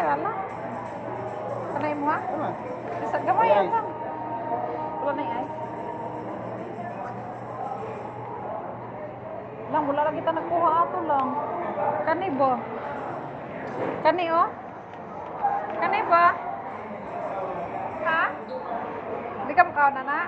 lala. Kanay mo ha? Ano? Isa gamay Ay. lang. Wala na ay. Lang, wala lang kita nagkuha ato lang. Kani ba? Kani oh? Kani ba? Ha? Hindi ka makaw na na?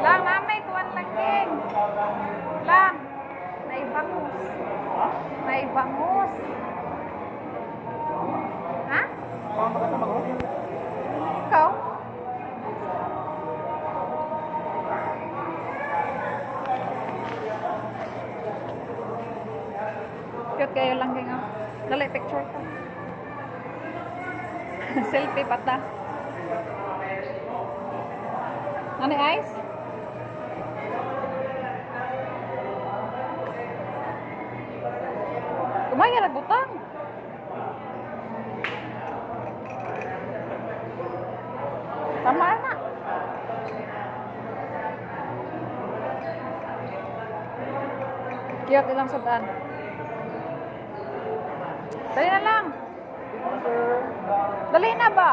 Lang, namay tuwan lang king. Lang, naibangus. Ha? Naibangus. Ha? Parang maganda mag Ikaw? Cute kayo lang king oh. Dali, picture ka. Selfie pata. Ano ice? Kumaya nagbutang. Tama na. Cute ilang sudan. Dali na lang. Dali na ba?